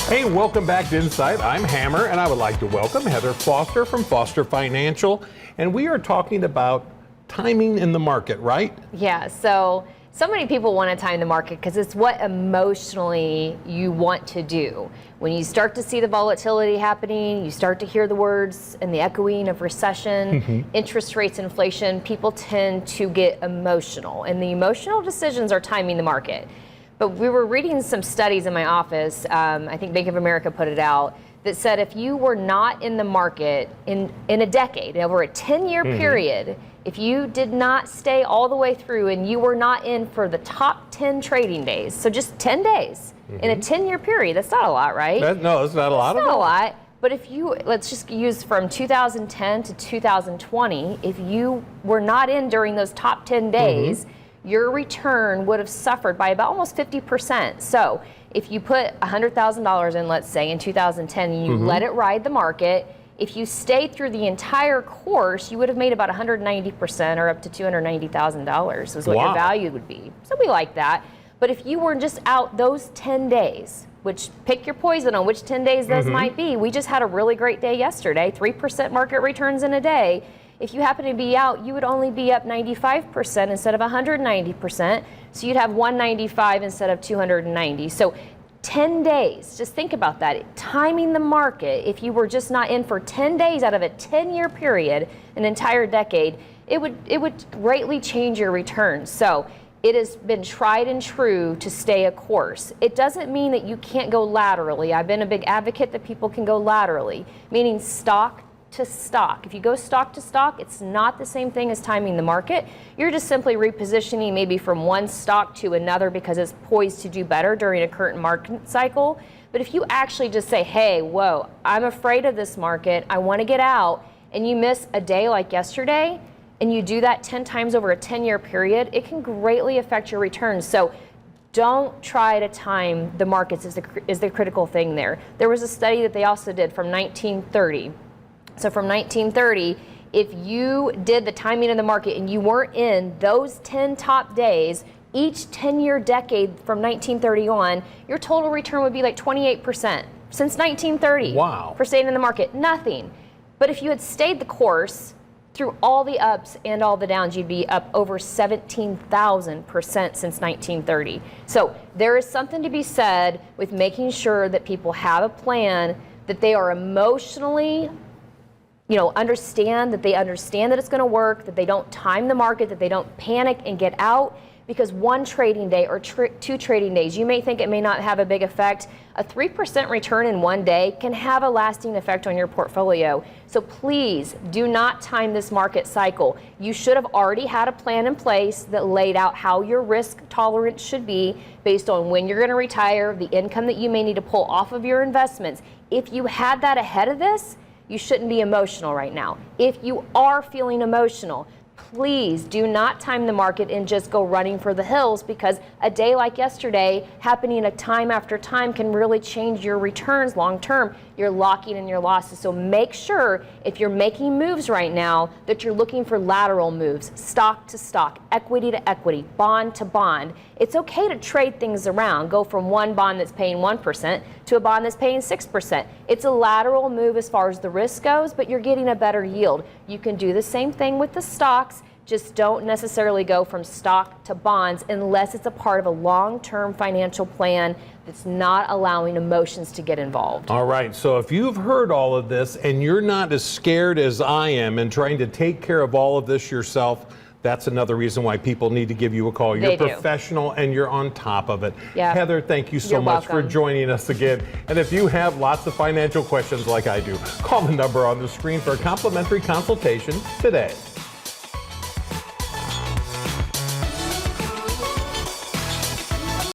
Hey, welcome back to Insight. I'm Hammer, and I would like to welcome Heather Foster from Foster Financial. And we are talking about timing in the market, right? Yeah, so many people want to time the market because it's what emotionally you want to do. When you start to see the volatility happening, you start to hear the words and the echoing of recession, interest rates, inflation, people tend to get emotional. And the emotional decisions are timing the market. But we were reading some studies in my office, I think Bank of America put it out, that said if you were not in the market in a decade, over a 10-year period, if you did not stay all the way through and you were not in for the top 10 trading days, so just 10 days in a 10-year period, that's not a lot, right? No, it's not a lot. It's not a lot. But if you, let's just use from 2010 to 2020, if you were not in during those top 10 days, your return would have suffered by about almost 50%. So if you put $100,000 in, let's say, in 2010, and you let it ride the market, if you stayed through the entire course, you would have made about 190% or up to $290,000 is what your value would be. So we like that. But if you were just out those 10 days, which pick your poison on which 10 days those might be. We just had a really great day yesterday, 3% market returns in a day. If you happen to be out, you would only be up 95% instead of 190%. So you'd have 195 instead of 290. So 10 days, just think about that. Timing the market, if you were just not in for 10 days out of a 10-year period, an entire decade, it would greatly change your returns. So it has been tried and true to stay a course. It doesn't mean that you can't go laterally. I've been a big advocate that people can go laterally, meaning stock to stock. If you go stock to stock, it's not the same thing as timing the market. You're just simply repositioning maybe from one stock to another because it's poised to do better during a current market cycle. But if you actually just say, hey, whoa, I'm afraid of this market, I want to get out, and you miss a day like yesterday, and you do that 10 times over a 10-year period, it can greatly affect your returns. So don't try to time the markets is the critical thing there. There was a study that they also did from 1930. So from 1930, if you did the timing of the market and you weren't in those 10 top days, each 10-year decade from 1930 on, your total return would be like 28% since 1930. Wow. For staying in the market, nothing. But if you had stayed the course through all the ups and all the downs, you'd be up over 17,000% since 1930. So there is something to be said with making sure that people have a plan, that they are emotionally understand that it's going to work, that they don't time the market, that they don't panic and get out, because one trading day or two trading days, you may think it may not have a big effect. A 3% return in one day can have a lasting effect on your portfolio. So please do not time this market cycle. You should have already had a plan in place that laid out how your risk tolerance should be based on when you're going to retire, the income that you may need to pull off of your investments. If you had that ahead of this, you shouldn't be emotional right now. If you are feeling emotional, please do not time the market and just go running for the hills, because a day like yesterday happening a time after time can really change your returns long term. You're locking in your losses. So make sure if you're making moves right now that you're looking for lateral moves, stock to stock, equity to equity, bond to bond. It's okay to trade things around, go from one bond that's paying 1% to a bond that's paying 6%. It's a lateral move as far as the risk goes, but you're getting a better yield. You can do the same thing with the stocks. Just don't necessarily go from stock to bonds unless it's a part of a long-term financial plan that's not allowing emotions to get involved. All right, so if you've heard all of this and you're not as scared as I am and trying to take care of all of this yourself, that's another reason why people need to give you a call. You're professional and you're on top of it. Yeah. Heather, thank you so much for joining us again. And if you have lots of financial questions like I do, call the number on the screen for a complimentary consultation today.